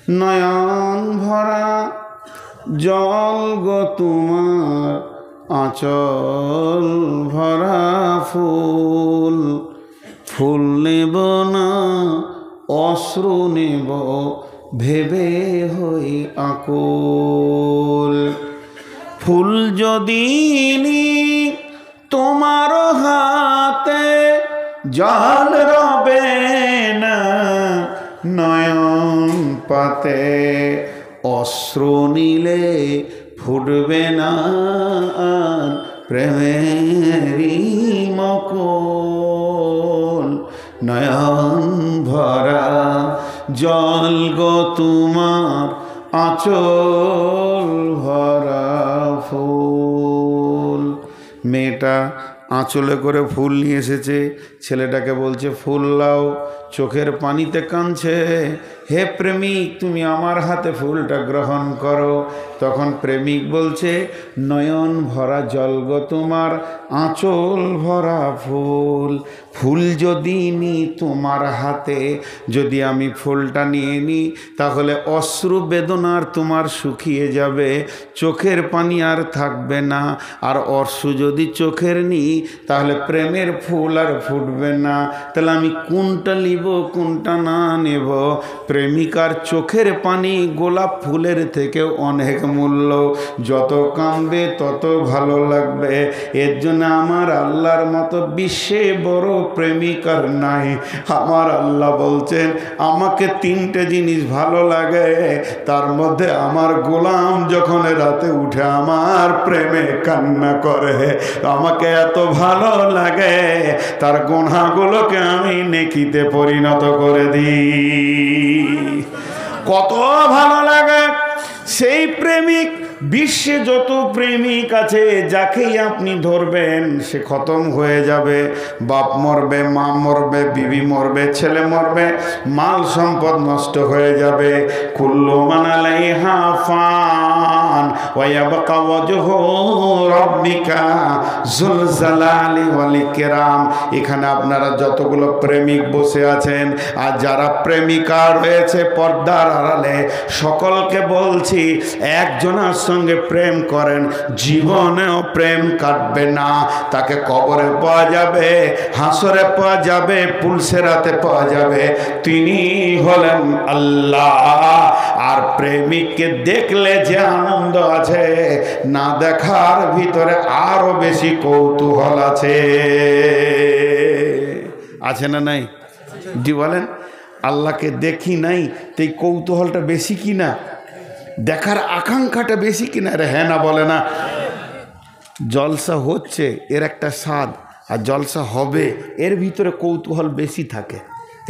নয়ন ভরা জল গো তোমার আঁচল ভরা ফুল, ফুল নেব না অশ্রু নেব ভেবে হই আকুল। ফুল যদি নি তোমার হাতে জল রবে না নয়ন পাতে, অশ্রু নিলে ফুটবে না প্রেমেরই মকুল। নয়ন ভরা জল গো তোমার আঁচল ভরা ফুল। মেয়েটা আঁচলে করে ফুল নিয়ে এসেছে, ছেলেটাকে বলছে ফুল লাও, চোখের পানিতে কাঁদছে, হে প্রেমিক তুমি আমার হাতে ফুলটা গ্রহণ করো। তখন প্রেমিক বলছে নয়ন ভরা জল গো তোমার আঁচল ভরা ফুল, ফুল যদি নি তোমার হাতে, যদি আমি ফুলটা নিয়ে নিই তাহলে অশ্রু বেদনার তোমার শুকিয়ে যাবে, চোখের পানি আর থাকবে না। আর অশ্রু যদি চোখের নিই তাহলে প্রেমের ফুল আর ফুটবে না। তাহলে আমি কোনটা নিব কোনটা না নেব? প্রেমিকার চোখের পানি গোলাপ ফুলের থেকেও অনেক মূল্য, যত কাঁদবে তত ভালো লাগবে। এর জন্য আমার আল্লাহর মতো বিশ্বে বড় প্রেমিকার নাই। আমার আল্লাহ বলছেন আমাকে তিনটে জিনিস ভালো লাগে, তার মধ্যে আমার গোলাম যখন রাতে উঠে আমার প্রেমে কান্না করে, আমাকে এত ভালো লাগে তার গুনাহগুলোকে আমি নেকিতে পরিণত করে দিই। কত ভালো লাগে সেই প্রেমিক। বিশ্বে যত প্রেমিক আছে যাকেই আপনি ধরবেন সে খতম হয়ে যাবে। বাপ মরবে, মা মরবে, বিবি মরবে, ছেলে মরবে, মাল সম্পদ নষ্ট হয়ে যাবে। কুল্লু মান আলাইহা ফান ওয়া ইয়াবকা ওয়াজহু রাব্বিকা যুল জালালি ওয়াল ইকরাম। এখানে আপনারা যতগুলো প্রেমিক বসে আছেন আর যারা প্রেমিকা রয়েছে পর্দার আড়ালে, সকলকে বলছি একজনের সঙ্গে প্রেম করেন, জীবনেও প্রেম কাটবে না। তাকে কবরে পাওয়া যাবে, হাসরে পাওয়া যাবে, পুলসেরাতে পাওয়া যাবে। তিনি হলেন আল্লাহ। আর প্রেমিককে দেখলে যে আনন্দ আছে, না দেখার ভিতরে আরো বেশি কৌতূহল আছে। আছে না নাই? জি বলেন। আল্লাহকে দেখি নাই তো এই কৌতূহলটা বেশি কি না? দেখার আকাঙ্ক্ষাটা বেশি কিনা? রে হ্যাঁ না বলে না? জলসা হচ্ছে এর একটা স্বাদ, আর জলসা হবে এর ভিতরে কৌতূহল বেশি থাকে।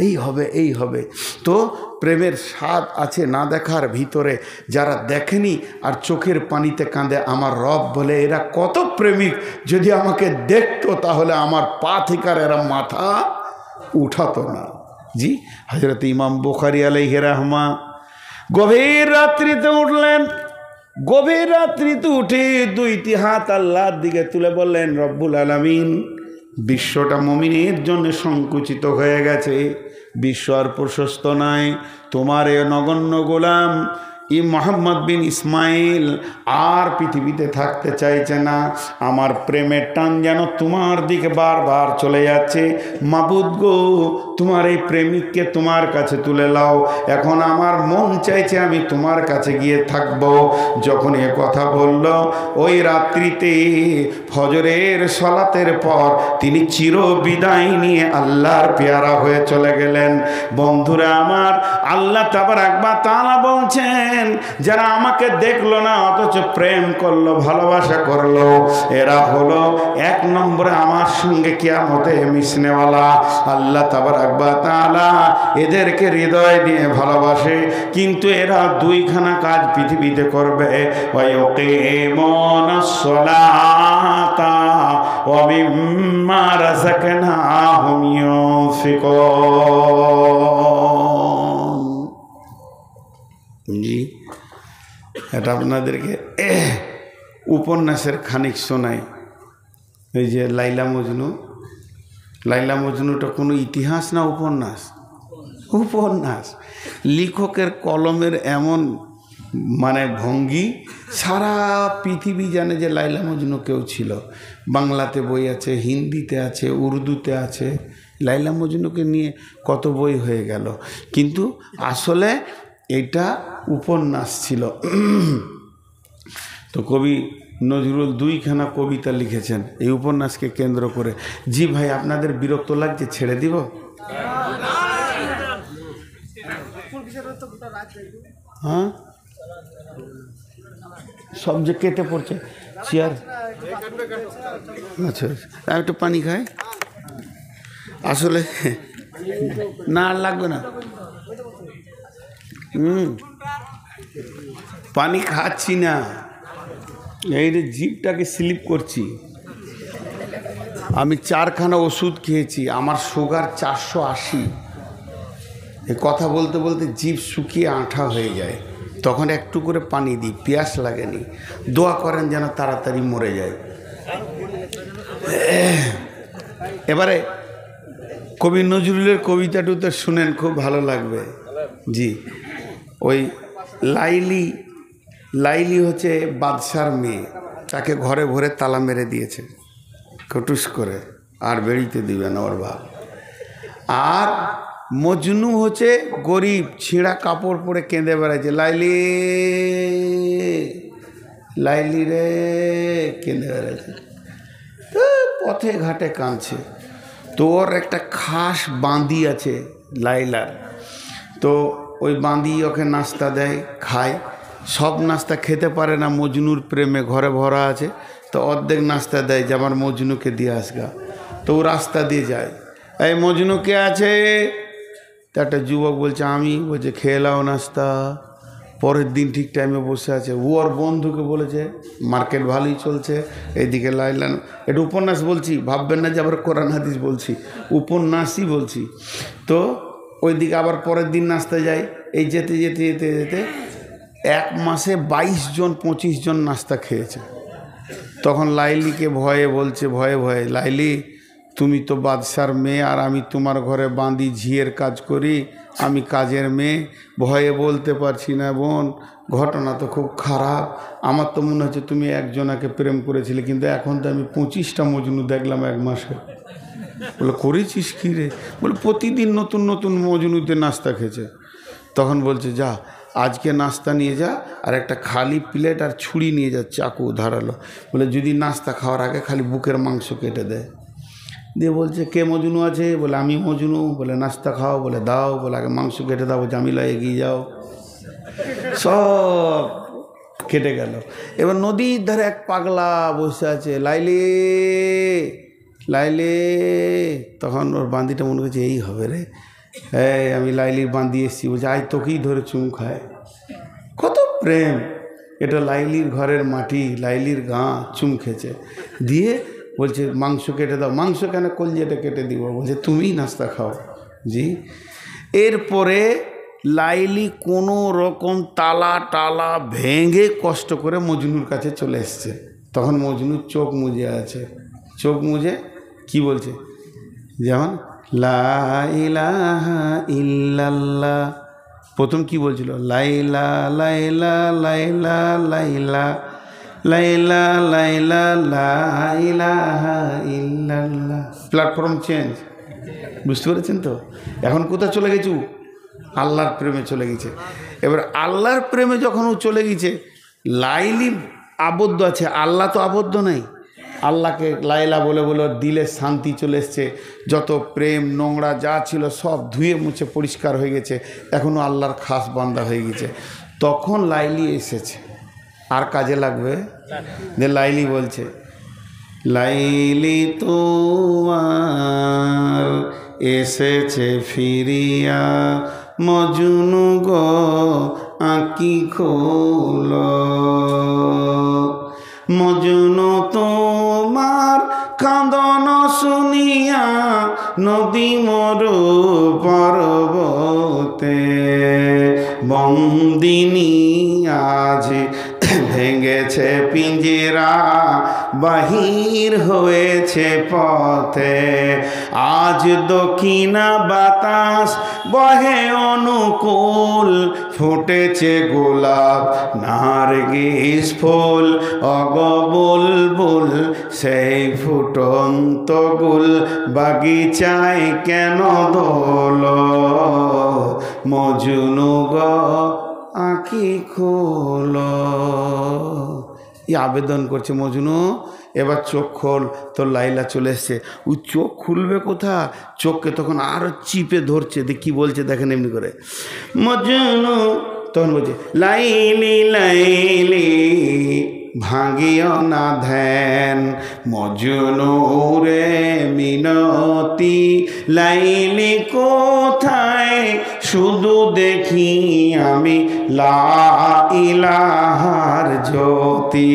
এই হবে এই হবে। তো প্রেমের স্বাদ আছে না দেখার ভিতরে। যারা দেখেনি আর চোখের পানিতে কাঁদে আমার রব বলে এরা কত প্রেমিক, যদি আমাকে দেখতো তাহলে আমার পা থেকে আর এরা মাথা উঠাতো না। জি হযরত ইমাম বুখারী আলাইহি রাহমা গভীর রাত্রিতে উঠলেন। গভীর রাত্রিতে উঠে দুইটি হাত আল্লাহর দিকে তুলে বললেন রব্বুল আলামিন, বিশ্বটা মুমিনের জন্য সংকুচিত হয়ে গেছে, বিশ্ব আর প্রশস্ত নয়। তোমার এ নগণ্য গোলাম মোহাম্মদ বিন ইসমাইল আর পৃথিবীতে থাকতে চাইছে না। আমার প্রেমের টান যেন তোমার দিকে বারবার চলে যাচ্ছে। মাবুদ গো, তোমার এই প্রেমিককে তোমার কাছে তুলে লাও। এখন আমার মন চাইছে আমি তোমার কাছে গিয়ে থাকব। যখন এ কথা বলল, ওই রাত্রিতে ফজরের সালাতের পর তিনি চির বিদায় নিয়ে আল্লাহর পেয়ারা হয়ে চলে গেলেন। বন্ধুরা আমার, আল্লাহ তাবারাক ওয়া তাআলা বলছেন যারা আমাকে দেখলো না অথচ প্রেম করলো, ভালোবাসা করলো, এরা হলো এক নম্বরে আমার সঙ্গে কিয়ামতে মিশনেওয়ালা। আল্লাহ তাবারাক ওয়া তাআলা এদেরকে হৃদয় দিয়ে ভালোবাসে, কিন্তু এরা দুইখানা কাজ পৃথিবীতে করবে। ওয়া ইয়াকিমুনাস সালাতা ওয়া মিম্মা রাযাকনাহুম ইউনফিকুন। জি, এটা আপনাদেরকে উপন্যাসের খানিক শোনাই। এই যে লাইলা মজনু, লাইলা মজনুটা কোনো ইতিহাস না উপন্যাস? উপন্যাস। লেখকের কলমের এমন মানে ভঙ্গি, সারা পৃথিবী জানে যে লাইলা মজনু কেউ ছিল। বাংলাতে বই আছে, হিন্দিতে আছে, উর্দুতে আছে, লাইলা মজনুকে নিয়ে কত বই হয়ে গেল, কিন্তু আসলে এটা উপন্যাস ছিল। তো কবি নজরুল 2খানা কবিতা লিখেছেন এই উপন্যাসকে কেন্দ্র করে। জি ভাই, আপনাদের বিরক্ত লাগছে? ছেড়ে দিব? হ্যাঁ, সব যে কেটে পড়ছে চেয়ার। আচ্ছা, আমি একটু পানি খাই। আসলে না, আর লাগবে না। পানি খাচ্ছি না, এই যে জিভটাকে স্লিপ করছি। আমি 4খানা ওষুধ খেয়েছি, আমার সুগার 480। এই কথা বলতে বলতে জিভ শুকিয়ে আঠা হয়ে যায়, তখন একটু করে পানি দিই, পিয়াস লাগেনি। দোয়া করেন যেন তাড়াতাড়ি মরে যায়। এবারে কবি নজরুলের কবিতাটুতে শুনেন, খুব ভালো লাগবে। জি, ওই লাইলি হচ্ছে বাদশার মেয়ে, তাকে ঘরে ভরে তালা মেরে দিয়েছে কটুস করে, আর বেরিতে দিবে না ওর বাপ। আর মজনু হচ্ছে গরিব, ছিঁড়া কাপড় পরে কেঁদে বেড়াচ্ছে, লাইলি লাইলি রে, কেঁদে বেড়াচ্ছে, পথে ঘাটে কাঁদছে। তো ওর একটা খাস বাঁধি আছে লাইলার, তো ওই বাঁধি ওকে নাস্তা দেয়, খায়। সব নাস্তা খেতে পারে না, মজনুর প্রেমে ঘরে ভরা আছে, তো অর্ধেক নাস্তা দেয় যে আমার মজনুকে দিয়ে আসগা। তো ও রাস্তা দিয়ে যায়, এই মজনু কে আছে? তো একটা যুবক বলছে আমি। বলছে খেয়ে লাও নাস্তা। পরের দিন ঠিক টাইমে বসে আছে, ও ওর বন্ধুকে বলেছে মার্কেট ভালোই চলছে, এইদিকে লাইলা। এটা উপন্যাস বলছি, ভাববেন না যে আবার কোরআন হাদিস বলছি, উপন্যাসই বলছি। তো ওইদিকে আবার পরের দিন নাস্তা যায়। এই যেতে যেতে যেতে যেতে 1 মাসে 22 জন 25 জন নাস্তা খেয়েছে। তখন লাইলিকে ভয়ে বলছে, ভয়ে ভয়ে, লাইলি তুমি তো বাদশার মেয়ে, আর আমি তোমার ঘরে বাঁধি, ঝিয়ের কাজ করি, আমি কাজের মেয়ে, ভয়ে বলতে পারছি না বোন, ঘটনা তো খুব খারাপ। আমার তো মনে হচ্ছে তুমি একজনাকে প্রেম করেছিলে, কিন্তু এখন তো আমি 25টা মজনু দেখলাম 1 মাসে। বলে করেছিস কী রে? বলে প্রতিদিন নতুন নতুন মজনুতে নাস্তা খেয়েছে। তখন বলছে যা, আজকে নাস্তা নিয়ে যা, আর একটা খালি প্লেট আর ছুরি নিয়ে যা, চাকু ধারালো। বলে যদি নাস্তা খাওয়ার আগে খালি বুকের মাংস কেটে দেয়। দিয়ে বলছে কে মজনু আছে? বলে আমি মজনু। বলে নাস্তা খাও? বলে দাও। বলে আগে মাংস কেটে দাও। জামিলা এগিয়ে যাও। সব কেটে গেল। এবার নদীর ধারে এক পাগলা বসে আছে, লাইলি লাইলি। তখন ওর বান্দিটা মনে করছে এই হবে রে, এই আমি লাইলির বান্দি এসেছি। বলছে আয় তোকেই ধরে চুম খায়। কত প্রেম! এটা লাইলির ঘরের মাটি, লাইলির গা, চুম খেয়েছে। দিয়ে বলছে মাংস কেটে দাও। মাংস কেন, কলজেটা কেটে দিব। বলছে তুমিই নাস্তা খাও। জি। এরপরে লাইলি কোনো রকম তালা ভেঙে কষ্ট করে মজনুর কাছে চলে এসছে। তখন মজনু চোখ মুজে আছে, চোখ মুজে কি বলছে, যেমন লা ইলাহা ইল্লাল্লাহ। প্রথম কি বলছিল, লাইলা লাইলা লাইলা লাইলা লাইলা লাইলা লা ইলাহা ইল্লাল্লাহ। প্ল্যাটফর্ম চেঞ্জ, বুঝতে পেরেছেন তো? এখন কোথায় চলে গেছু? আল্লাহর প্রেমে চলে গেছে। এবার আল্লাহর প্রেমে যখন ও চলে গেছে, লাইলি আবদ্ধ আছে, আল্লাহ তো আবদ্ধ নাই। আল্লাহকে লাইলা বলে বলে ওর দিলে শান্তি চলে এসছে। যত প্রেম নোংরা যা ছিল সব ধুয়ে মুছে পরিষ্কার হয়ে গেছে। এখনও আল্লাহর খাস বান্দা হয়ে গেছে। তখন লাইলি এসেছে, আর কাজে লাগবে। যে লাইলি বলছে, লাইলি তোমার এসেছে ফিরিয়া, মজনু গো আঁকি খোল। মজনু তোমার কাঁদন শুনিয়া, নদী মরু পর্বতে বন্দিনী আজ ভেঙেছে পিঞ্জিরা, বাহির হয়েছে পথে। আজ দক্ষিণা বাতাস বহে অনুকূল, ফুটেছে গোলাপ নারগিস ফুল। অগ বুলবুল সেই ফুটন্ত গুল, বাগিচায় কেন দোলো? মজনু গো আঁখি খোলো। এই আবেদন করছে মজনু, এবার চোখ খোল। তো লাইলা চলে এসছে। ওই চোখ খুলবে কোথা, চোখকে তখন আরো চিপে ধরছে। দেখ কি বলছে দেখেন এমনি করে, মজনু তখন বলছে লাইলি লাইলি ভাঙিও না ধ্যান, মজনু রে মিনতি লাইলি কোথায়? শুধু দেখি আমি লা ইলাহার জ্যোতি।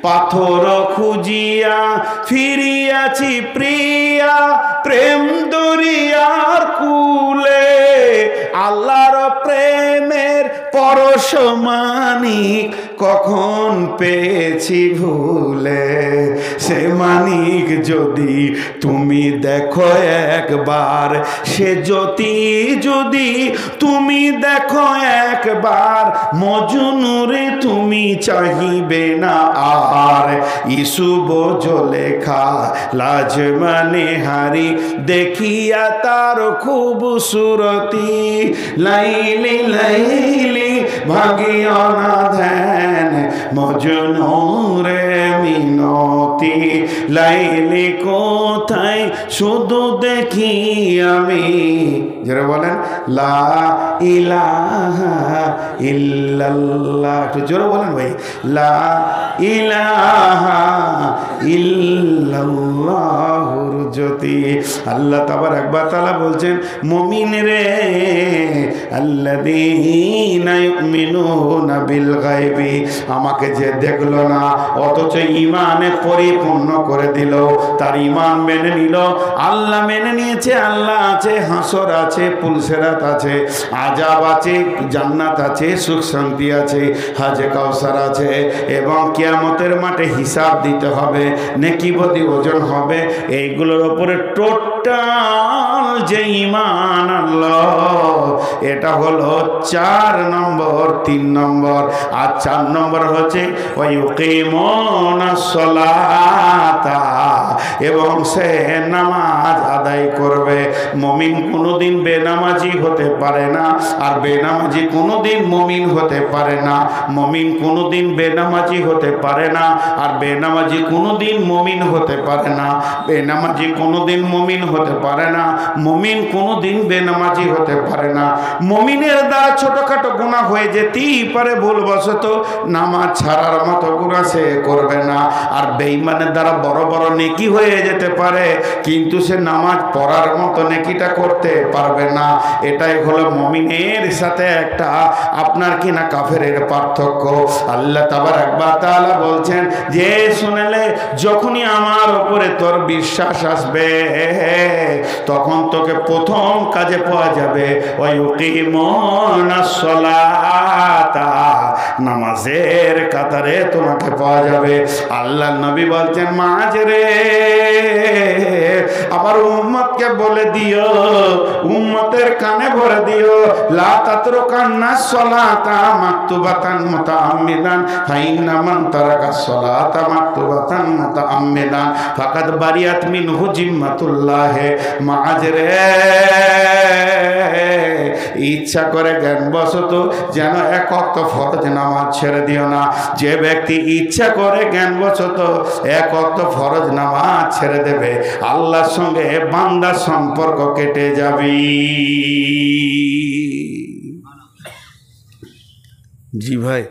পাথর খুঁজিয়া ফিরিয়াছি প্রিয়া, প্রেম দরিয়ার কুলে। আল্লাহর প্রেমের পরশমানিক কখন পেয়েছি ভুলে। সে মানিক যদি তুমি দেখো একবার, সে জ্যোতি যদি তুমি দেখো একবার, মজনুরে তুমি চাহিবে না আর। ইসুব জলেখা লাজ মানে হারি, দেখিয়া তার খুবসুরতি। লাইলি লাইলি ভাগিও না ধ্যান, মজনু রে মিনতি লাইলি কোথায়? শুধু দেখি আমি, যারা বলেন লা ইলাহা ইল্লাল্লাহ, একটু জোরে বলেন ভাই, লা ইলাহা ইল্লাল্লাহুর জ্যোতি। আল্লাহ তাবারাক ওয়া তাআলা বলছেন, মুমিন রে আল্লাযীনা ইউমিনুনা বিল গায়বি, আমাকে যে দেখলো না অথচ ঈমানে পরিপূর্ণ করে দিল, তার ঈমান মেনে নিল। আল্লাহ মেনে নিয়েছে, আল্লাহ আছে, হাসর আছে, পুলসেরাত আছে, আযাব আছে, জান্নাত আছে, সুখ শান্তি আছে, হাজে কাউসার আছে, এবং কিয়ামতের মাঠে হিসাব দিতে হবে, নেকি বদি ওজন হবে। এইগুলোর উপরে টোটাল যে ঈমান আল্লাহ, এটা হলো 4 নম্বর, 3 নম্বর। আর 4 নম্বর হচ্ছে ওয়ায়ুকিমুনাস সালাতা, এবং সে নামাজ আদায় করবে। মুমিন কোনোদিন বেনামাজি হতে পারে না, আর বেনামাজি কোনোদিন মুমিন হতে পারে না। মুমিন কোনোদিন বেনামাজি হতে পারে না, আর বেনামাজি কোনোদিন মুমিন হতে পারে না। বেনামাজি কোনোদিন মুমিন হতে পারে না, মুমিন কোনোদিন বেনামাজি হতে পারে না। মুমিনের দ্বারা ছোটখাটো গুনাহ হয়ে যেতেই পারে ভুলবশত, নামাজ ছাড়ার মতো গুনাহ সে করবে না। আর বেঈমানের দ্বারা বড় বড় নেকি হয়ে যেতে পারে, কিন্তু সে নামাজ পড়ার মতো নেকিটা করতে পারবে না। এটাই হলো মুমিনের সাথে একটা আপনার কিনা কাফেরের পার্থক্য। আল্লাহ তাবারাক ওয়া তাআলা বলছেন যে শুনলে যখনই আমার উপরে তোর বিশ্বাস আসবে, তখন তোকে প্রথম কাজে পাওয়া যাবে ওয়ায়ুকিমুনাস সালাতা, নামাজের কাতারে তোমাকে পাওয়া যাবে। আল্লাহ নবী বলছেন, মাঝ রে আমার উম্মতকে বলে দিও, উম্মতের কানে ভরে দিও, লা তাতরুকান্নাস সালাতা মাকতুবাতান মুতাআম্মিদান, ফাইন্না মান তারাকাস সালাতা মাকতুবাতান মুতাআম্মিদান ফাকাদ বারিয়াত মিনহু জিম্মাতুল্লাহ। মাঝ রে ইচ্ছা করে জ্ঞানবশত যেন এক ওয়াক্ত ফরজ নামাজ ছেড়ে দিও না। যে ব্যক্তি ইচ্ছা করে জ্ঞানবশত এক ওয়াক্ত ফরজ নামাজ ছেড়ে দেবে, আল্লাহর সঙ্গে বান্দার সম্পর্ক কেটে যাবে। জি ভাই,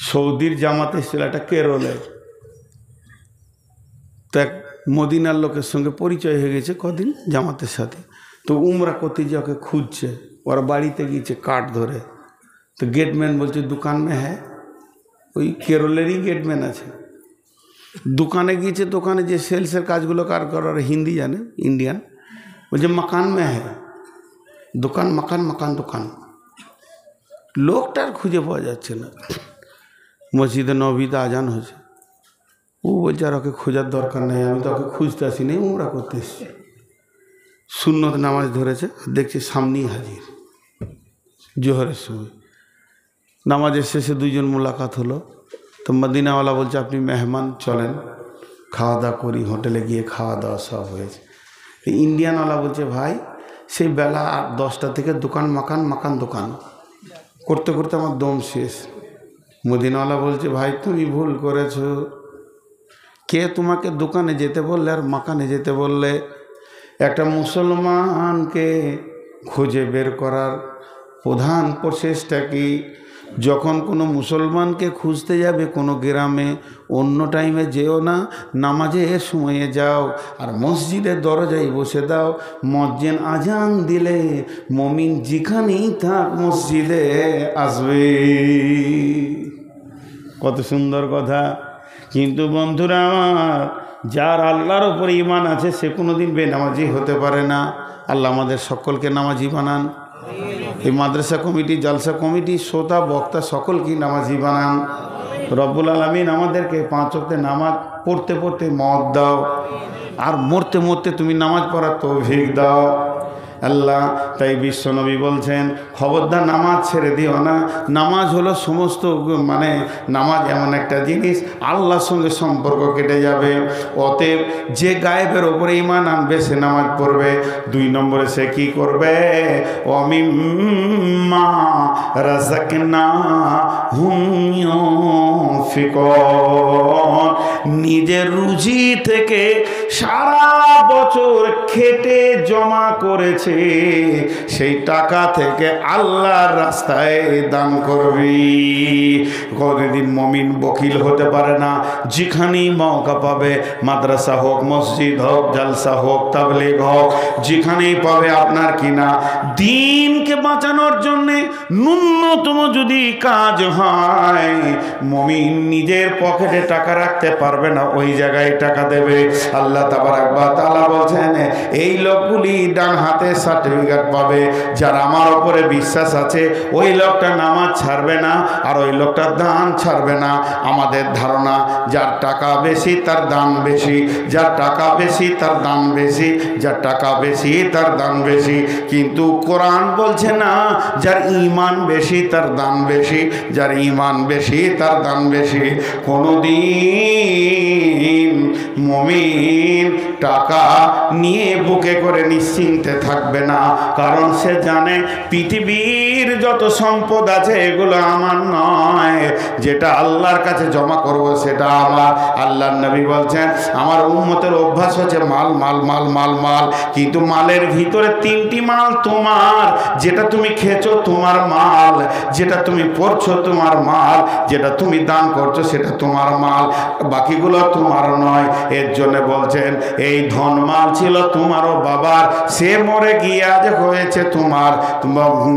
সৌদির জামাতে ছিল একটা কেরলে, তো মদিনার লোকের সঙ্গে পরিচয় হয়ে গেছে কদিন জামাতের সাথে। তো উমরা করতে যে ওকে খুঁজছে, ওরা বাড়িতে গিয়েছে কাঠ ধরে। তো গেটম্যান বলছে দোকান মে হ্যাঁ, ওই কেরলেরই গেটম্যান আছে। দোকানে গিয়েছে, দোকানে যে সেলসের কাজগুলো কার করার হিন্দি জানে, ইন্ডিয়ান, বলছে মকান মে হ্যাঁ, দোকান, মকান, মকান, দোকান। লোকটার খুঁজে পাওয়া যাচ্ছে না। মসজিদে নবীতে আজান হয়েছে। ও বলছে আর ওকে খোঁজার দরকার নেই, আমি তো ওকে খুঁজতে আসিনি, উমরা করতে এসছি। সুন্নত নামাজ ধরেছে, দেখছি সামনেই হাজির জোহরের সময়। নামাজের শেষে দুইজন মোলাকাত হলো। তো মদিনাওয়ালা বলছে আপনি মেহমান, চলেন খাওয়া দাওয়া করি। হোটেলে গিয়ে খাওয়া দাওয়া সব হয়েছে। এই ইন্ডিয়ানওয়ালা বলছে ভাই সেই বেলা 10টা থেকে দোকান মাকান দোকান করতে করতে আমার দম শেষ। মদিনাওয়ালা বলছে ভাই তুমি ভুল করেছো, কে তোমাকে দোকানে যেতে বললে আর মাকানে যেতে বললে? একটা মুসলমানকে খুঁজে বের করার প্রধান প্রচেষ্টা কি? যখন কোনো মুসলমানকে খুঁজতে যাবে কোনো গ্রামে, অন্য টাইমে যেও না, নামাজের সময়ে যাও আর মসজিদের দরজায় বসে দাও। মুয়াজ্জিন আজান দিলে মুমিন যেখানেই থাক মসজিদে আসবে। কত সুন্দর কথা। কিন্তু বন্ধুরা আমার, যার আল্লাহর ওপর ঈমান আছে সে কোনোদিন বেনামাজি হতে পারে না। আল্লাহ আমাদের সকলকে নামাজি বানান। এই মাদ্রাসা কমিটি, জালসা কমিটি, শ্রোতা বক্তা সকলকেই নামাজি বানান। রব্বুল আলামিন আমাদেরকে 5 ওয়াক্তে নামাজ পড়তে পড়তে মওত দাও, আর মরতে মরতে তুমি নামাজ পড়ার তৌফিক দাও আল্লাহ। তাই বিশ্বনবী বলছেন খবরদার নামাজ ছেড়ে দিও না। নামাজ হলো সমস্ত নামাজ এমন একটা জিনিস আল্লাহর সঙ্গে সম্পর্ক কেটে যাবে। অতএব যে গায়েবের ওপরে ঈমান আনবে সে নামাজ পড়বে। 2 নম্বরে সে কি করবে? ওয়ামিম্মা রাযাকনাহুম ইউনফিকুন। নিজের রুজি থেকে সারা বছর খেটে জমা করেছে সেই টাকা থেকে আল্লাহর রাস্তায় দান করবি। কোনদিন মুমিন বকিল হতে পারে না। যেখানেই মওকা পাবে, মাদ্রাসা হোক, মসজিদ হোক, জালসা হোক, তাবলীগ হোক, যেখানেই পাবে আপনার কিনা দ্বীনকে বাঁচানোর জন্যে ন্যূনতম যদি কাজ হয়, মুমিন নিজের পকেটে টাকা রাখতে পারবে না, ওই জায়গায় টাকা দেবে। আল্লাহ তাবারাক ওয়া তাআলা বলছেন এই লোকগুলি ডান হাতে সার্টিফিকেট পাবে। যার আমার উপরে বিশ্বাস আছে ওই লোকটা নামাজ ছাড়বে না, আর ওই লোকটা দান ছাড়বে না। আমাদের ধারণা যার টাকা বেশি তার দান বেশি, যার টাকা বেশি তার দান বেশি, যার টাকা বেশি তার দান বেশি। কিন্তু কোরআন বলছে না, যার ঈমান বেশি তার দান বেশি, যার ঈমান বেশি তার দান বেশি। কোনদিন মুমিন টাকা নিয়ে বুকে করে নিশ্চিন্তে থাকবে না, কারণ সে জানে পৃথিবীর যত সম্পদ আছে এগুলো আমার নয়, যেটা আল্লাহর কাছে জমা করব সেটা আমার। আল্লাহর নবী বলছেন আমার উম্মতের অভ্যাস হচ্ছে মাল মাল মাল মাল মাল, কিন্তু মালের ভিতরে 3টি মাল তোমার। যেটা তুমি খেয়েছো তোমার মাল, যেটা তুমি পড়ছো তোমার মাল, যেটা তুমি দান করছো সেটা তোমার মাল, বাকিগুলো তোমার নয়। এর জন্য বলছেন এই ধন মাল ছিল তোমারও বাবার, সে মরে গিয়ে আজ হয়েছে তোমার।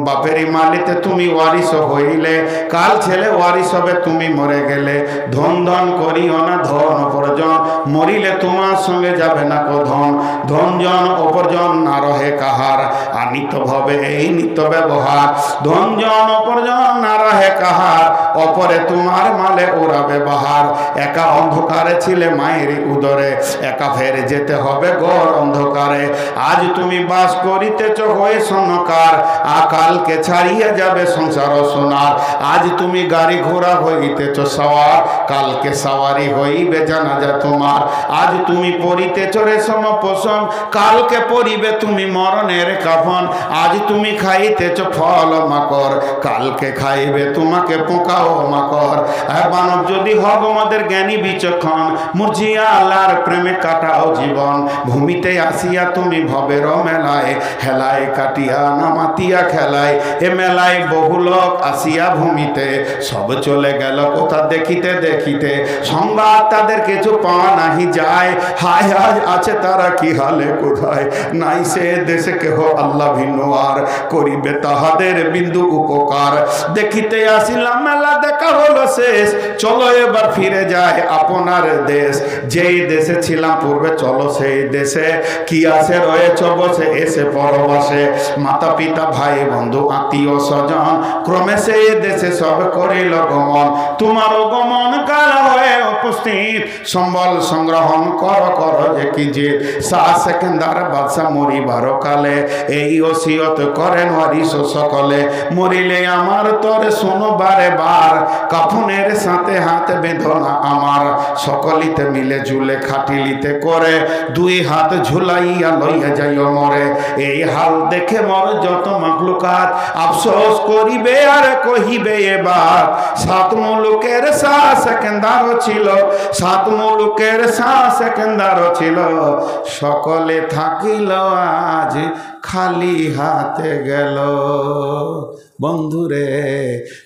বাপেরই মালিতে তুমি ওয়ারিস হইলে, কাল ছেলে ওয়ারিস হবে তুমি মরে গেলে। ধন ধন করিও না ধন অপরজন, মরিলে তোমার সঙ্গে যাবে না কো ধন। ধন জন অপরজন না রহে কাহার, আর নিত্য ভাবে এই নিত্য ব্যবহার। ধন জন অপরজন না রহে কাহার, অপরে তোমার মালে ওরাবে বাহার। একা অন্ধকারে ছিলে মায়ের উদরে, একা ফের যেতে হবে ঘোর অন্ধকারে। আজ তুমি বাস করিতেছ হয়ে সনকার, আকালকে ছাড়িয়ে যাবে সংসার সোনার। আজ তুমি গাড়ি ঘোড়া হইতেছ সওয়ার, কালকে সওয়ারি হইবে জানাজা তোমার। আজ তুমি পরিতেছ রেশম পোষণ, কালকে পরিবে তুমি মরণের কাফন। আজ তুমি খাইতেছ ফল মাকর, কালকে খাইবে তোমাকে পোকা ও মাকর। মানব যদি হব আমাদের জ্ঞানী বিচক্ষণ, মুরজিয়া আল্লাহর প্রেমে কাটাও জীবন। ভূমিতে আসিয়া তুমি ভবের মেলায়, হেলায় কাটিয়া নামাতিয়া খেলায়। এ মেলায় বহু লোক আসিয়া ভূমিতে, সব চলে গেল কোথা দেখিতে দেখিতে। সংবাদ তাদের কিছু পাওয়া নাহি যায়, হায় আজ আছে তারা কি হালে কোথায়। নাই সে দেশে কেহ আল্লাহ ভিন্ন আর, করিবে তাহাদের বিন্দু উপকার। দেখিতে আসিলাম মেলা দেখা হলো শেষ, চলো এবার ফিরে যায় আপনার দেশ। যেই দেশে ছিলাম পূর্বে চলো সেই দেশে, কি আছে রয়েছে বসে এসে পরবাসে। মাতা পিতা ভাই বন্ধু আত্মীয় স্বজন ক্রমে সেই দেশে সব করিল গমন। তোমার গমন কাল হয়ে উপস্থিত, সম্বল সংগ্রহণ কর কর যে কি যে। শাহ সেকেন্দার বাদশা মরিবার কালে, এই ওসিয়ত করেন ওয়ারিস সকলে। মরিলে আমার তরে শোনো বারে বার, কাফনের সাথে হাত বেঁধনা আমার। সকলিতে মিলে ঝুলে খাটিলিতে করে, দুই হাত ঝুলাইয়া লইয়া যাইও মরে। এই হাল দেখে মর যত মাখলুকাত, আফসোস করিবে আর কহিবে এবার। সাত মুলুকের শাহ সেকেন্দার ছিল, সাত মুলুকের শাহ সেকেন্দার ছিল। সকলে থাকিল আজ খালি হাতে গেল। বন্ধুরে,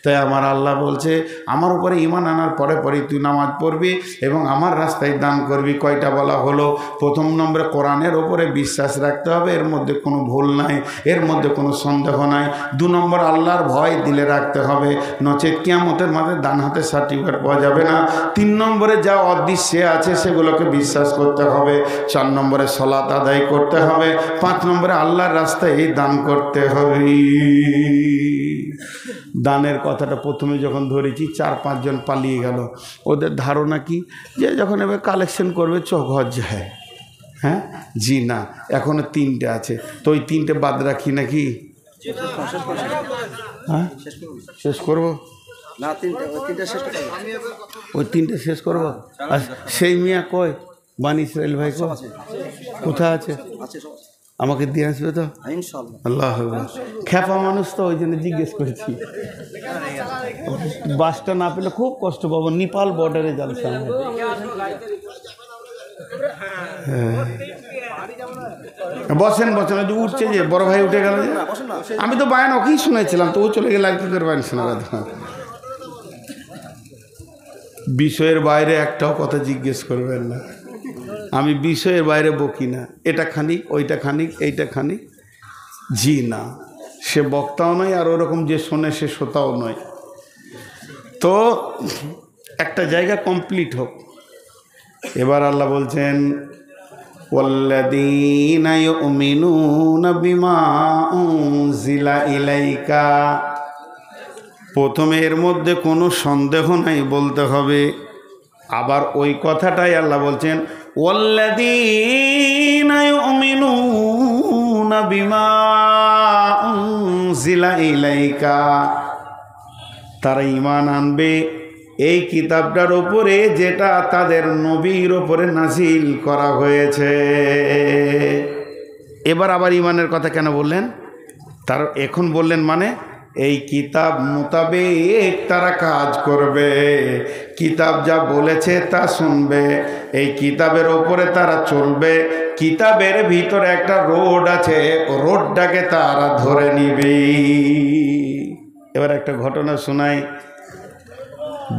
তাই আমার আল্লাহ বলছে আমার উপরে ঈমান আনার পরে পরে তুই নামাজ পড়বি এবং আমার রাস্তায় দান করবি। কয়টা বলা হলো? প্রথম নম্বরে কোরআনের ওপরে বিশ্বাস রাখতে হবে, এর মধ্যে কোনো ভুল নাই, এর মধ্যে কোনো সন্দেহ নাই। দু নম্বর আল্লাহর ভয় দিলে রাখতে হবে, নচেত কিয়ামতের মাঝে ডান হাতে সার্টিফিকেট পাওয়া যাবে না। তিন নম্বরে যা অদৃশ্যে আছে সেগুলোকে বিশ্বাস করতে হবে। চার নম্বরে সালাত আদায় করতে হবে। পাঁচ নম্বরে আল্লাহর রাস্তায় দান করতে হবে। দানের কথাটা প্রথমে যখন ধরেছি 4-5 জন পালিয়ে গেল। ওদের ধারণা কি যে যখন এবার কালেকশন করবে ঘর যায়। হ্যাঁ জি না, এখনো 3টে আছে, তো ওই 3টে বাদ রাখি নাকি? হ্যাঁ শেষ করবো না, ওই 3টে শেষ করবো। আর সেই মিয়া কই? বানি ইসরাইল ভাই কোথায় আছে? আমাকে দিয়ে আসবে তো আল্লাহ। খ্যাপা মানুষ তো, ওই জন্য জিজ্ঞেস করছি। বাসটা না পেলে খুব কষ্ট পাবো। নেপাল বর্ডারে যাচ্ছে। বসেন বসেন, উঠছে যে বড় ভাই উঠে গেল যে। আমি তো বায়ান ওকেই শুনেছিলাম, তো ও চলে গেলে আর কি করে বায়ান শোনা কথা। বিষয়ের বাইরে একটাও কথা জিজ্ঞেস করবেন না। আমি বিষয়ের বাইরে বকি না। এটা খানিক, ওইটা খানিক, এইটা খানিক, জি না। সে বক্তাও নয়, আর ওরকম যে শোনে সে শ্রোতাও নয়। তো একটা জায়গা কমপ্লিট হোক। এবার আল্লাহ বলছেন ওয়াল্লাযীনা ইউমিনুনা বিমা উনজিলা ইলাইকা। প্রথমে এর মধ্যে কোনো সন্দেহ নাই বলতে হবে। আবার ওই কথাটাই আল্লাহ বলছেন ওয়াল্লাযীনা ইউমিনুনা বিমা উনজিলা ইলাইকা। তারা ঈমান আনবে এই কিতাবটার উপরে যেটা তাদের নবীর উপরে নাজিল করা হয়েছে। এবার আবার ঈমানের কথা কেন বললেন? তার এখন বললেন মানে এই কিতাব মোতাবেক তারা কাজ করবে, কিতাব যা বলেছে তা শুনবে, এই কিতাবের ওপরে তারা চলবে। কিতাবের ভিতরে একটা রোড আছে, রোডটাকে তারা ধরে নিবে। এবার একটা ঘটনা শোনাই।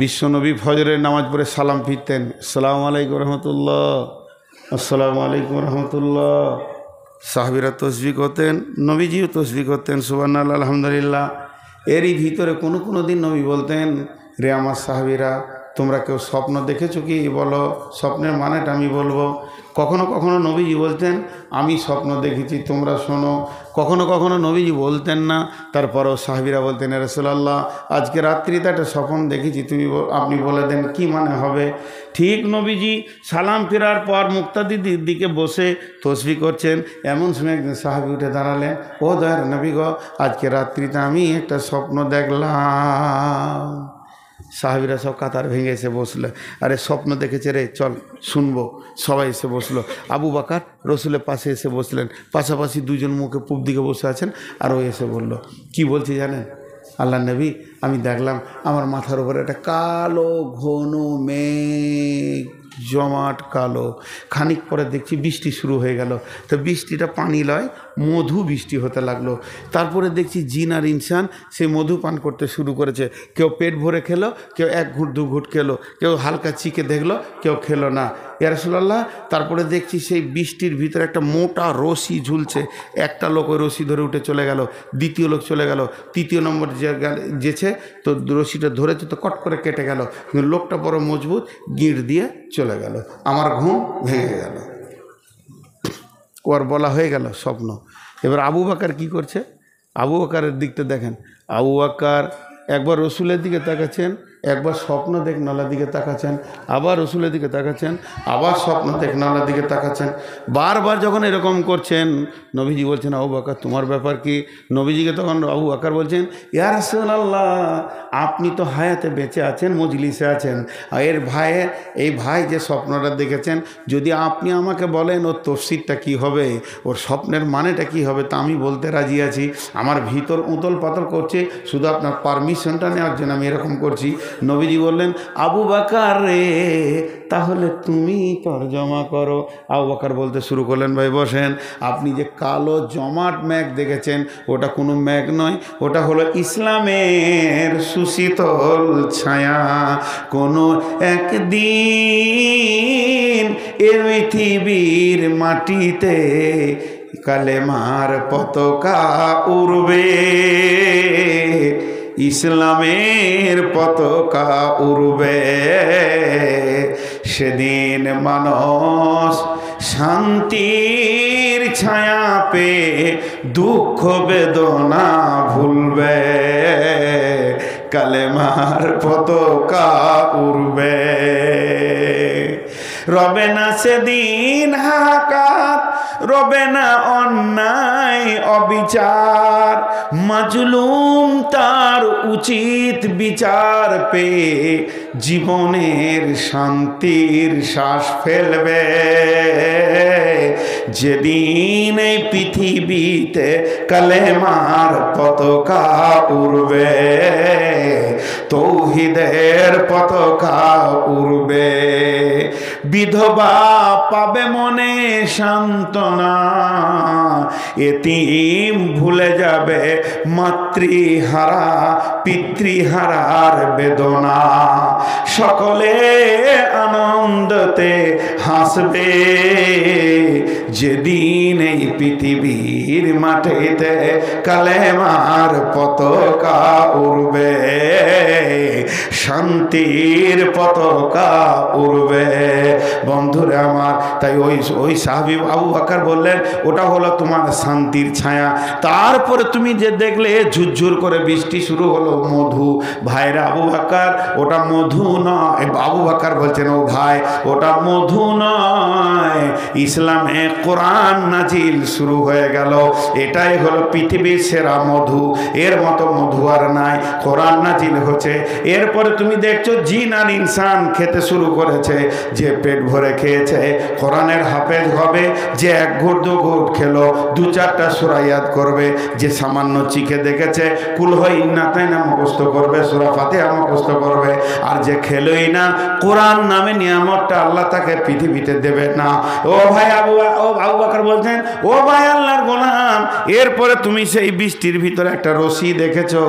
বিশ্বনবী ফজরের নামাজ পড়ে সালাম ফিরতেন, আসসালামু আলাইকুম রহমতুল্লাহ, আসসালামু আলাইকুম রহমতুল্লাহ। সাহাবীরা তসবিহ করতেন, নবীজিও তসবিহ করতেন, সুবহানাল্লাহ আলহামদুলিল্লাহ। এরই ভিতরে কোনো দিন নবী বলতেন, রে আমার সাহাবীরা, তোমরা কেউ স্বপ্ন দেখেছো কি? বলো, স্বপ্নের মানেটা আমি বলবো। কখনো কখনো নবীজি বলতেন, আমি স্বপ্ন দেখেছি, তোমরা শোনো। কখনো কখনো নবীজি বলতেন না, তারপরেও সাহাবীরা বলতেন, ইয়া রাসূলুল্লাহ, আজকে রাত্রিতে একটা স্বপ্ন দেখেছি, আপনি বলে দেন কি মানে হবে। ঠিক নবীজি সালাম ফেরার পর মুক্তাদির দিকে বসে তসবিহ করছেন, এমন সময় একজন সাহাবী উঠে দাঁড়ালেন, ও দয়ার নবী গো, আজকে রাত্রিতে আমি একটা স্বপ্ন দেখলাম। সাহাবীরা সব কাতার ভেঙে এসে বসলো, আরে স্বপ্ন দেখেছে রে, চল শুনবো। সবাই এসে বসলো। আবু বকর রসুলের পাশে এসে বসলেন, পাশাপাশি দুজন মুখে পূব দিকে বসে আছেন। আর ও এসে বলল, কি বলছি জানেন আল্লাহ নবী, আমি দেখলাম আমার মাথার উপরে একটা কালো ঘন মেঘ, জমাট কালো। খানিক পরে দেখছি বৃষ্টি শুরু হয়ে গেল। তো বৃষ্টিটা পানি লয় মধু বৃষ্টি হতে লাগলো। তারপরে দেখছি জিন আর ইনসান সে মধু পান করতে শুরু করেছে। কেউ পেট ভরে খেলো, কেউ এক ঘুট দু ঘুট খেলো, কেউ হালকা চিকে দেখলো, কেউ খেলো না। ইয়া রাসূলুল্লাহ, তারপরে দেখছি সেই বৃষ্টির ভিতরে একটা মোটা রশি ঝুলছে। একটা লোক ওই রশি ধরে উঠে চলে গেল, দ্বিতীয় লোক চলে গেল, তৃতীয় নম্বর যেছে তো রশিটা ধরেছে তো কট করে কেটে গেল, কিন্তু লোকটা বড় মজবুত, গিঁড় দিয়ে চলে গেল। আমার ঘুম ভেঙে গেল। ওর বলা হয়ে গেল স্বপ্ন। এবার আবু বকর কি করছে? আবু বকরের দিকটা দেখেন। আবু বকর একবার রসুলের দিকে তাকাচ্ছেন, একবার স্বপ্ন দেখনালার দিকে তাকাচ্ছেন, আবার রসুলের দিকে তাকাচ্ছেন, আবার স্বপ্ন দেখনালার দিকে তাকাচ্ছেন। বারবার যখন এরকম করছেন, নবীজি বলছেন, আবু বকর তোমার ব্যাপার কি? নবীজিকে তখন আবু বকর বলছেন, ইয়া রাসূলুল্লাহ, আপনি তো হায়াতে বেঁচে আছেন, মজলিসে আছেন, আর এই ভাই যে স্বপ্নটা দেখেছেন, যদি আপনি আমাকে বলেন ওর তফসিরটা কী হবে, ওর স্বপ্নের মানেটা কী হবে, তা আমি বলতে রাজি আছি। আমার ভিতর উতল পাতল করছে, শুধু আপনার পারমিশনটা নেওয়ার জন্য আমি এরকম করছি। নবীজি বললেন, আবু বকর রে, তাহলে তুমি তরজমা করো। আবু বকর বলতে শুরু করলেন, ভাই বসেন। আপনি যে কালো জমাট মেঘ দেখেছেন, ওটা কোনো মেঘ নয়, ওটা হলো ইসলামের সুশীতল ছায়া। কোনো একদিন এ পৃথিবীর মাটিতে কালেমার পতাকা উড়বে, ইসলামের পতাকা উড়বে। সেদিন মানুষ শান্তির ছায়া পেয়ে দুঃখ বেদনা ভুলবে, কালেমার পতাকা উড়বে। রবে না সেদিন হাহাকার, রবে না অন্যায় অবিচার, মাজলুম তার উচিত বিচার পেয়ে জীবনের শান্তির শ্বাস ফেলবে। যেদিন এই পৃথিবীতে কালেমার পতাকা উড়বে, তৌহিদের পতাকা উড়বে। বিধবা পাবে মনে সান্ত্বনা, এতিম ভুলে যাবে মাতৃহারা পিতৃহারার বেদনা। সকলে আনন্দতে হাসবে, যেদিন এই পৃথিবীর মাটিতে কালেমার পতাকা উড়বে, শান্তির পতাকা উড়বে। বন্ধুরে আমার, তাই ওই সাহাবী আবু বকর বললেন, ওটা হলো তোমার শান্তির ছায়া। তারপরে তুমি যে দেখলে ঝুরঝুর করে বৃষ্টি শুরু হলো, মধু। ভাইরা আবু বকর, ওটা মধু নয়। আবু বকর বলছেন, ও ভাই, ওটা মধু নয়, ইসলামে কোরআন নাজিল শুরু হয়ে গেল। এটাই হলো পৃথিবীর সেরা মধু, এর মতো মধু আর নাই। কোরআন নাজিল হচ্ছে, এরপরে তুমি দেখছো জিন আর ইনসান খেতে শুরু করেছে। যে পেট ভরে খেয়েছে কোরআনের হাফেজ হবে, যে এক ঘুট দু ঘুট খেলো দু চারটা সূরা ইয়াদ করবে, যে সামান্য চিখে দেখেছে কুল হয় ইন্নাতাইনা মুখস্থ করবে, সূরা ফাতিহা মুখস্থ করবে। আর যে খেলোই না, কোরআন নামে নিয়ামতটা আল্লাহ তাকে পৃথিবীতে দেবে না। ও ভাই আবু বকর বলছেন, ও ভাই আল্লাহর গোলাম, এরপরে তুমি সেই বৃষ্টির ভিতরে একটা রশি দেখেছো,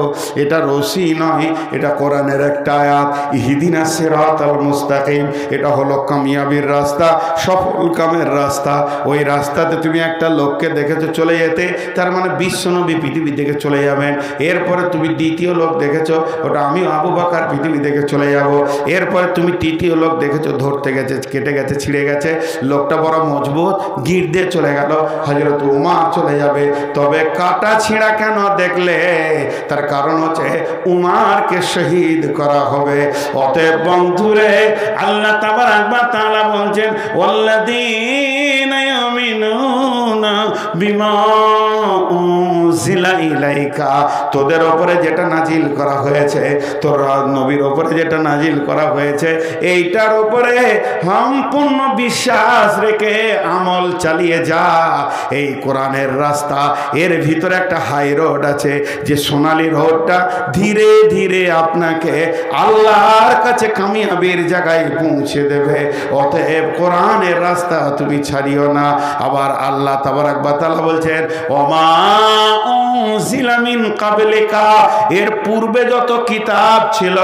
এটা রশি নয়, এটা কোরআনের একটা আয়াত, ইহদিনাস সিরাতাল মুস্তাকিম। এটা হলো কামিয়াবির রাস্তা, সফল কামের রাস্তা। ওই রাস্তাতে তুমি একটা লোককে দেখেছো চলে যেতে, তার মানে বিশ্বনবী পৃথিবী থেকে চলে যাবেন। এরপরে তুমি দ্বিতীয় লোক দেখেছো, ওটা আমি আবু বকর পৃথিবী থেকে চলে যাব। এরপরে তুমি তৃতীয় লোক দেখেছো, ধরতে গেছে, কেটে গেছে, ছিঁড়ে গেছে, লোকটা বড় মজবুত, গিঁট দিয়ে চলে গেল। হযরত উমর চলে যাবে। তবে কাটা ছিঁড়া কেন দেখলে? তার কারণ হচ্ছে উমরকে শহীদ করা হবে। অতএব বন্ধুরে, আল্লাহ তাবারাক ওয়া তাআলা বলছেন, ওয়াল্লাযীনা ইউমিনুনা বিমা উনজিলা ইলাইকা, তোদের ওপরে যেটা নাজিল করা হয়েছে, তোর নবীর ওপরে যেটা নাজিল করা হয়েছে, এইটার উপরে সম্পূর্ণ বিশ্বাস রেখে আমল চালিয়ে যা। এই কোরআনের রাস্তা, এর ভিতরে একটা হাই রোড আছে, যে সোনালী রোডটা ধীরে ধীরে আপনাকে আল্লাহর কাছে কামিয়াবির জায়গায় পৌঁছে দেবে। অতএব কোরআনের রাস্তা তুমি ছাড়িও না। আবার আল্লাহ তাবারাক ওয়া তাআলা বলছেন, ওমা উনজিলা মিন ক্বাবলিকা, এর পূর্বে যত কিতাব ছিল,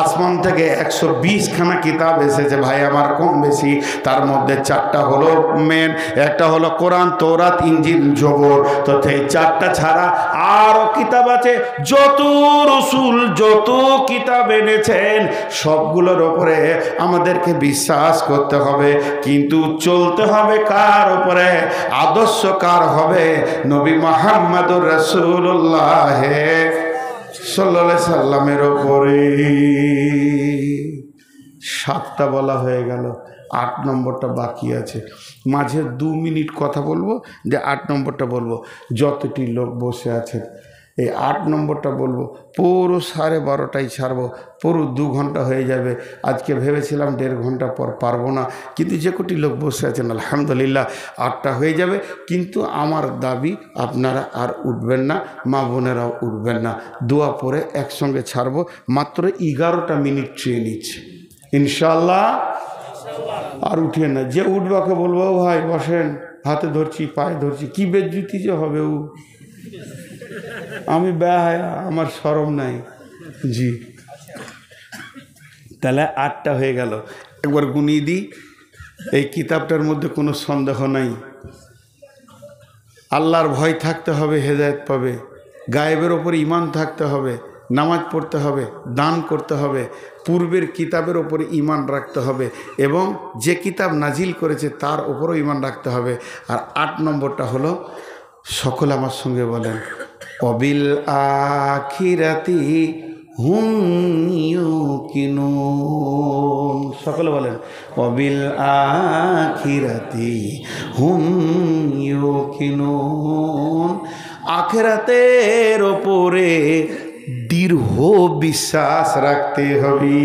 আসমান থেকে 120 খানা কিতাব এসেছে ভাই আমার, কম বেশি। তার মধ্যে 4টা হলো মেন, একটা হলো কোরআন, তৌরাত, ইনজিল, জবর। তো এই 4টা ছাড়া আরো কিতাব আছে। যত রাসূল যত কিতাব এনেছেন সবগুলোর উপরে আমাদেরকে বিশ্বাস করতে হবে, কিন্তু চলতে হবে কার উপরে? আদর্শ কার হবে? নবী মুহাম্মদুর রাসূলুল্লাহ সাল্লাল্লাহু আলাইহি সাল্লামের উপরে। 7টা বলা হয়ে গেল, 8 নম্বরটা বাকি আছে। মাঝে 2 মিনিট কথা বলবো, যে 8 নম্বরটা বলবো। যতটি লোক বসে আছেন এই 8 নম্বরটা বলবো, পুরো 12:30টায় ছাড়বো, পুরো 2 ঘন্টা হয়ে যাবে। আজকে ভেবেছিলাম 1.5 ঘন্টা পর, পারবো না, কিন্তু যে কোটি লোক বসে আছেন আলহামদুলিল্লাহ 8টা হয়ে যাবে। কিন্তু আমার দাবি, আপনারা আর উঠবেন না, মা বোনেরাও উঠবেন না, দোয়া পরে একসঙ্গে ছাড়বো। মাত্র 11টা মিনিট চেয়ে নিচ্ছে ইনশাআল্লাহ। আর উঠিয়ে না, যে উঠবাকে বলবো ভাই বসেন, হাতে ধরছি, পায়ে ধরছি, কি বেজ্জতি যে হবে। আমি বেহায়া, আমার শরম নাই। জি, তাহলে 8টা হয়ে গেল। একবার গুনিয়ে দিই, এই কিতাবটার মধ্যে কোনো সন্দেহ নাই। আল্লাহর ভয় থাকতে হবে, হেদায়েত পাবে। গায়েবের ওপর ঈমান থাকতে হবে, নামাজ পড়তে হবে, দান করতে হবে, পূর্বের কিতাবের ওপরে ঈমান রাখতে হবে, এবং যে কিতাব নাজিল করেছে তার ওপরও ঈমান রাখতে হবে। আর 8 নম্বরটা হলো, সকলে আমার সঙ্গে বলেন, অবিল আখিরাতি হুম ইউকিনুন। সকলে বলেন, অবিল আখিরাতি হুম ইউকিনুন। আখিরাতের ওপরে দৃঢ় বিশ্বাস রাখতে হবে।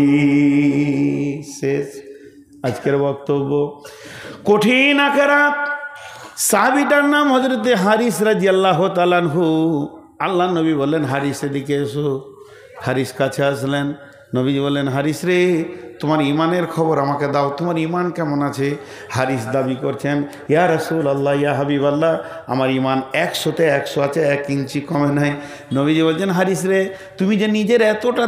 শেষ আজকের বক্তব্য। কঠিন আখিরাত। সাহাবীটার নাম হযরতে হারিস রাদিয়াল্লাহু তাআলা আনহু। আল্লাহ নবী বললেন, হারিস এদিকে এসো। হারিস কাছে আসলেন। নবীজি বললেন, হারিস রে, তোমার ইমানের খবর আমাকে দাও, তোমার ইমান কেমন আছে? হারিস দাবি করছেন, ইয়া রাসূলুল্লাহ, ইয়া হাবিবাল্লাহ, আমার ইমান 100-তে 100 আছে, 1 ইঞ্চি কমে নাই। নবীজি বলছেন, হারিস রে, তুমি যে নিজের এতটা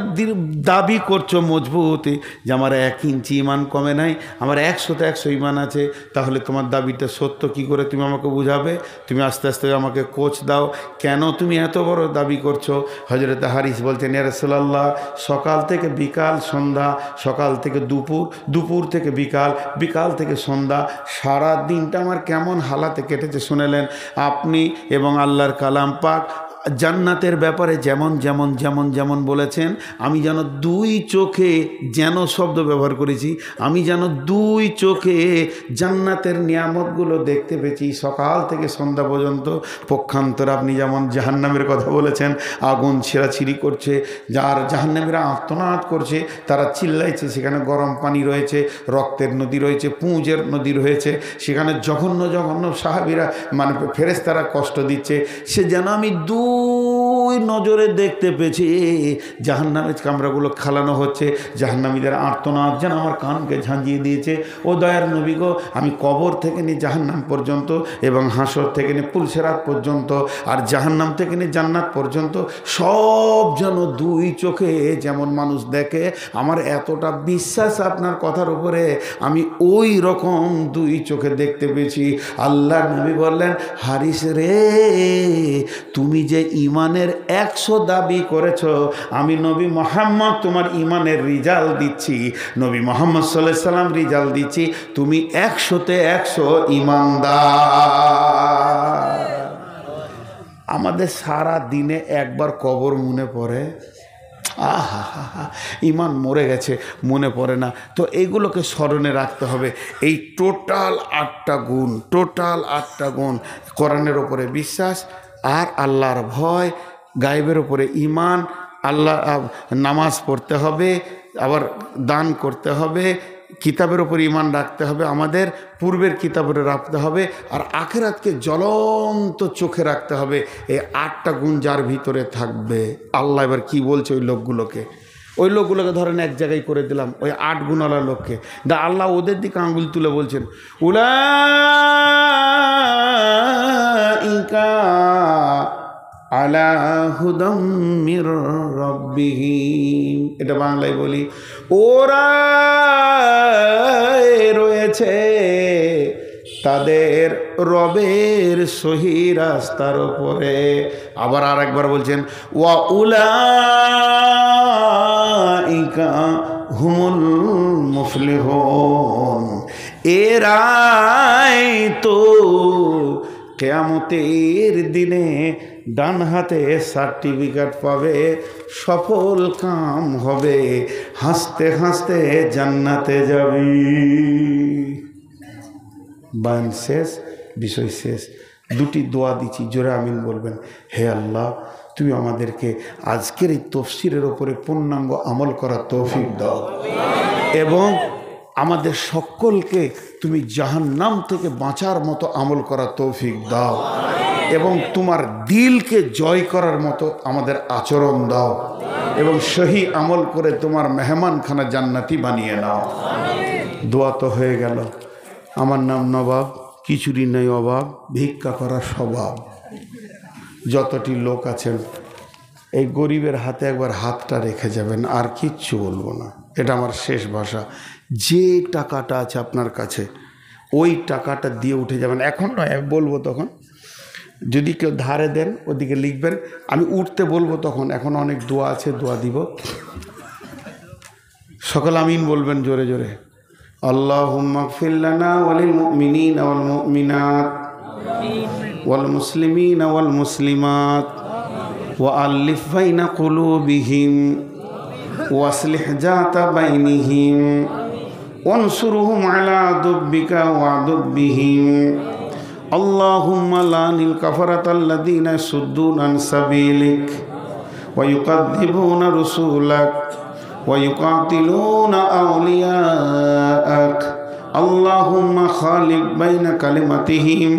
দাবি করছো মজবুত, যে আমার 1 ইঞ্চি ইমান কমে নাই, আমার 100-তে 100 ইমান আছে, তাহলে তোমার দাবিটা সত্য কি করে তুমি আমাকে বুঝাবে? তুমি আস্তে আস্তে আমাকে কোচ দাও, কেন তুমি এত বড় দাবি করছো? হযরত হারিস বলছেন, ইয়া রাসূলুল্লাহ, সকাল থেকে বিকাল সন্ধ্যা, সকাল থেকে দুপুর, দুপুর থেকে বিকাল, বিকাল থেকে সন্ধ্যা, সারা দিনটা আমার কেমন হালাতে কেটেছে শুনেলেন আপনি। এবং আল্লাহর কালাম পাক জান্নাতের ব্যাপারে যেমন যেমন যেমন যেমন বলেছেন, আমি যেন 2 চোখে, যেন শব্দ ব্যবহার করেছি, আমি যেন 2 চোখে জান্নাতের নিয়ামতগুলো দেখতে পেয়েছি সকাল থেকে সন্ধ্যা পর্যন্ত। পক্ষান্তর আপনি যেমন জাহান্নামের কথা বলেছেন, আগুন ছেঁড়াছিঁড়ি করছে, যার জাহান্নামীরা আর্তনাদ করছে, তারা চিল্লাইছে, সেখানে গরম পানি রয়েছে, রক্তের নদী রয়েছে, পুঁজের নদী রয়েছে, সেখানে জঘন্য জঘন্য সাহাবীরা মানে ফেরেশতারা কষ্ট দিচ্ছে। সে যেন আমি 2 নজরে দেখতে পেয়েছি। জাহান্নামের কামরাগুলো খালানো হচ্ছে, জাহান্নামীদের আর্তনাদ যেন আমার কানকে ঝাঁঝিয়ে দিয়েছে। ও দয়ার নবী গো, আমি কবর থেকে নিয়ে জাহান্নাম পর্যন্ত, এবং হাসর থেকে নিয়ে পুলসেরাত পর্যন্ত, আর জাহান্নাম থেকে নিয়ে জান্নাত পর্যন্ত, সব যেন 2 চোখে যেমন মানুষ দেখে, আমার এতটা বিশ্বাস আপনার কথার উপরে, আমি ওই রকম 2 চোখে দেখতে পেয়েছি। আল্লাহ নবী বললেন, হারিস রে, তুমি যে ইমানের 100 দাবি করেছ, আমি নবী মুহাম্মদ তোমার ইমানের রিজাল্ট দিচ্ছি, নবী মুহাম্মদ সাল্লাল্লাহু আলাইহি সাল্লাম রিজাল্ট দিচ্ছি, তুমি 100-তে 100 ইমানদার। আমাদের সারা দিনে একবার কবর মনে পড়ে, আহা হা হা, ইমান মরে গেছে, মনে পড়ে না। তো এইগুলোকে স্মরণে রাখতে হবে। এই টোটাল 8টা গুণ, টোটাল 8টা গুণ, কোরআনের ওপরে বিশ্বাস, আর আল্লাহর ভয়, গায়েবের উপরে ঈমান, আল্লাহ নামাজ পড়তে হবে, আবার দান করতে হবে, কিতাবের উপর ঈমান রাখতে হবে, আমাদের পূর্বের কিতাবের রাখতে হবে, আর আখিরাতকে জ্বলন্ত চোখে রাখতে হবে। এই 8টা গুণ যার ভিতরে থাকবে, আল্লাহ এবার কি বলছে ওই লোকগুলোকে, ওই লোকগুলোকে ধরেন এক জায়গায় করে দিলাম, ওই 8 গুণওয়ালা লোককে, দা আল্লাহ ওদের দিকে আঙ্গুল তুলে বলছেন উলাইকা আলা হুদাম মির রাব্বিহিম। এটা বাংলায় বলি, ওরা রয়েছে তাদের রবের সহি রাস্তার উপরে। আবার আরেকবার বলছেন ওয়া উলাইকা হুমুল মুফলিহুন, এরাই তো কিয়ামতের দিনে ডান হাতে সার্টিফিকেট পাবে, সফল কাম হবে, হাসতে হাসতে জান্নাতে যাবি। বান শেষ, বিষয় শেষ। 2টি দোয়া দিচ্ছি, জোরে আমিন বলবেন। হে আল্লাহ, তুমি আমাদেরকে আজকের এই তাফসীরের ওপরে পূর্ণাঙ্গ আমল করার তৌফিক দাও, এবং আমাদের সকলকে তুমি জাহান্নাম থেকে বাঁচার মতো আমল করার তৌফিক দাও, এবং তোমার দিলকে জয় করার মতো আমাদের আচরণ দাও, এবং সহি আমল করে তোমার মেহমানখানা জান্নাতি বানিয়ে নাও। দোয়া তো হয়ে গেল। আমার নাম নবাব, কিছুরই নেই অভাব, ভিক্ষা করার স্বভাব। যতটি লোক আছেন এই গরিবের হাতে একবার হাতটা রেখে যাবেন, আর কিচ্ছু বলবো না, এটা আমার শেষ ভাষা। যে টাকাটা আছে আপনার কাছে ওই টাকাটা দিয়ে উঠে যাবেন, এখন নয়, আমি বলবো তখন। যদি কেউ ধারে দেন ওদিকে লিখবেন, আমি উঠতে বলবো তখন। এখন অনেক দোয়া আছে, দোয়া দিব। সকল আমিন বলবেন জোরে জোরে। আল্লাহুম্মা গফির লানা ওয়ালিল মুমিনিনা ওয়াল মুমিনাত ওয়াল মুসলিমিনা ওয়াল মুসলিমাত ওয়া আল্লিফ বাইনা কুলুবিহিম ওয়াসলিহ যাতা বাইনিহিম ওয়ানসুরহুম আলা দুব্বিকা ওয়াদুব বিহিম। আল্লাহুম্মা লানিল কাফারাতাল্লাযীনা ইয়াসুদ্দুনা আন সাবিলিক ওয়া ইউকাযযিবুনা রাসূলাক ওয়া ইউকাতিলুনা আউলিয়াআক। আল্লাহুম্মা খালিক বাইনা কালিমাতিহিম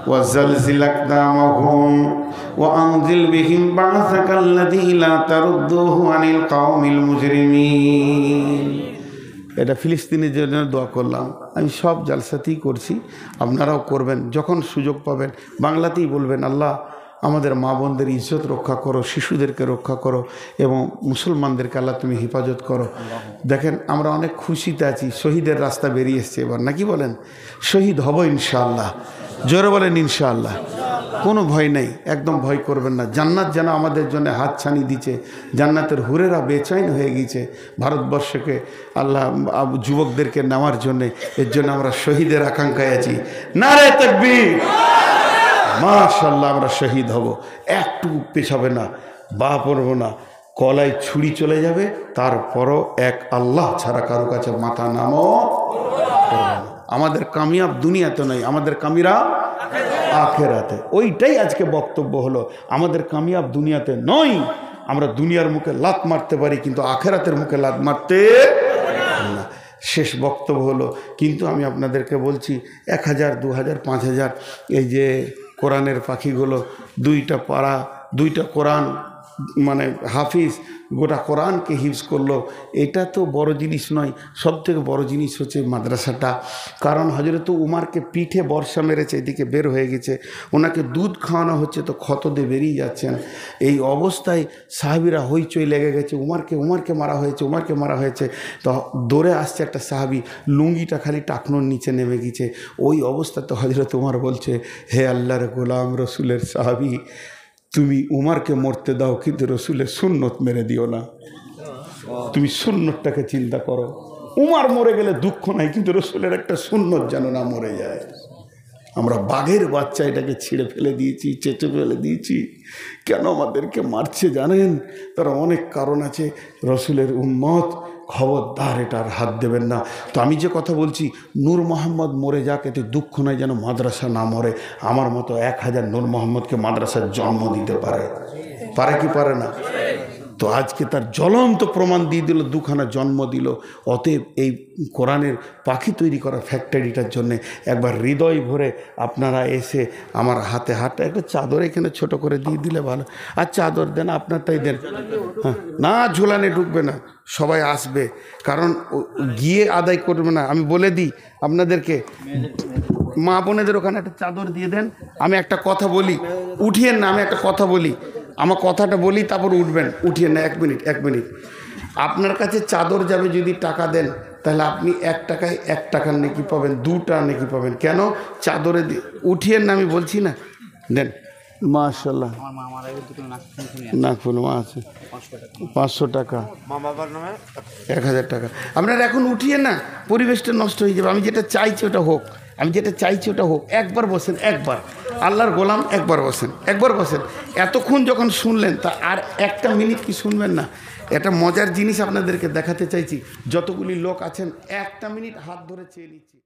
ওয়া জালজিল আকদামাহুম ওয়া আনজিল বিহিম বা'সাকাল্লাযী লা তারুদ্দুহু আনিল কওমিল মুজরিমিন। এটা ফিলিস্তিনের জন্য দোয়া করলাম। আমি সব জালসাতেই করছি, আপনারাও করবেন। যখন সুযোগ পাবেন বাংলাতেই বলবেন, আল্লাহ আমাদের মা বোনদের ইজ্জত রক্ষা করো, শিশুদেরকে রক্ষা করো, এবং মুসলমানদেরকে আল্লাহ তুমি হেফাজত করো। দেখেন আমরা অনেক খুশিতে আছি, শহীদের রাস্তা বেরিয়ে এসছে এবার, নাকি বলেন? শহীদ হব ইনশাআল্লাহ, জোরে বলেন ইনশাআল্লাহ। কোনো ভয় নেই, একদম ভয় করবেন না। জান্নাত যেন আমাদের জন্য হাত ছানি দিচ্ছে, জান্নাতের হুরেরা বেচাইন হয়ে গিয়েছে ভারতবর্ষকে আল্লাহ যুবকদেরকে নেওয়ার জন্যে। এর জন্য আমরা শহীদের আকাঙ্ক্ষায় আছি। নারে তাকবীর, মাশাআল্লাহ, আমরা শহীদ হব, একটু পেছাবে না, বা পড়ব না, কলায় ছুরি চলে যাবে, তারপরও এক আল্লাহ ছাড়া কারো কাছে মাথা নামও করব না। আমাদের কামিয়াব দুনিয়াতে নয়, আমাদের কামিয়াব আখেরাতে। ওইটাই আজকে বক্তব্য হলো, আমাদের কামিয়াব দুনিয়াতে নয়। আমরা দুনিয়ার মুখে লাত মারতে পারি, কিন্তু আখেরাতের মুখে লাত মারতে না। শেষ বক্তব্য হলো, কিন্তু আমি আপনাদেরকে বলছি 1000, 2000, 5000 এই যে কোরআনের পাখিগুলো, 2টা পারা, 2টা কোরআন মানে হাফিজ গোটা কোরআনকে হিফজ করলো, এটা তো বড় জিনিস নয়। সব থেকে বড় জিনিস হচ্ছে মাদ্রাসাটা। কারণ হযরত উমারকে পিঠে বর্ষা মেরেছে, এদিকে বের হয়ে গেছে, ওনাকে দুধ খাওয়ানো হচ্ছে তো ক্ষত দিয়ে বেরিয়ে যাচ্ছেন। এই অবস্থায় সাহাবিরা হইচই লেগে গেছে, উমারকে মারা হয়েছে, উমারকে মারা হয়েছে। তো দৌড়ে আসছে একটা সাহাবি, লুঙ্গিটা খালি টাকনোর নিচে নেমে গেছে। ওই অবস্থাতে হযরত উমার বলছে, হে আল্লাহর গোলাম, রসুলের সাহাবি, তুমি উমারকে মরতে দাও, কিন্তু রসুলের সুন্নত মেরে দিও না। তুমি সুন্নতটাকে চিন্তা করো। উমার মরে গেলে দুঃখ নাই, কিন্তু রসুলের একটা সুন্নত যেন না মরে যায়। আমরা বাঘের বাচ্চা এটাকে ছিঁড়ে ফেলে দিয়েছি, চেটে ফেলে দিয়েছি। কেন আমাদেরকে মারছে জানেন? তার অনেক কারণ আছে। রসুলের উম্মত, খবরদার এটার হাত দেবেন না। তো আমি যে কথা বলছি, নূর মোহাম্মদ মরে যাক, এতে দুঃখ নয়, যেন মাদ্রাসা না মরে। আমার মতো 1000 নূর মোহাম্মদকে মাদ্রাসার জন্ম দিতে পারে, পারে কি পারে না? তো আজকে তার জ্বলন্ত প্রমাণ দিয়ে দিল, 2খানা জন্ম দিল। অতএব এই কোরআনের পাখি তৈরি করা ফ্যাক্টরিটার জন্যে একবার হৃদয় ভরে আপনারা এসে আমার হাতে একটা চাদর এখানে ছোট করে দিয়ে দিলে ভালো। আর চাদর দেন, আপনারটাই দেন। হ্যাঁ, না ঝুলানে ঢুকবে না, সবাই আসবে, কারণ গিয়ে আদায় করবে না। আমি বলে দিই আপনাদেরকে, মা বোনেদের ওখানে একটা চাদর দিয়ে দেন। আমি একটা কথা বলি, উঠিয়েন না, আমি একটা কথা বলি, আমার কথাটা বলি, তারপর উঠবেন। উঠিয়েন না, 1 মিনিট। আপনার কাছে চাদর যাবে, যদি টাকা দেন, তাহলে আপনি 1 টাকায় 1 টাকার নেকি পাবেন, 2 টাকা নেকি পাবেন। কেন? চাদরে উঠিয়েন না, আমি বলছি না, দেন। মাশাআল্লাহ, নাকফুল মা আছে, 500 টাকা, 1000 টাকা। আপনারা এখন উঠিয়ে না, পরিবেশটা নষ্ট হয়ে যাবে। আমি যেটা চাইছি ওটা হোক, একবার বসেন, একবার আল্লাহর গোলাম, একবার বসেন। এতক্ষণ যখন শুনলেন, তা আর 1 মিনিট কি শুনবেন না? এটা মজার জিনিস আপনাদেরকে দেখাতে চাইছি। যতগুলি লোক আছেন, 1 মিনিট হাত ধরে চেয়ে নিচ্ছি।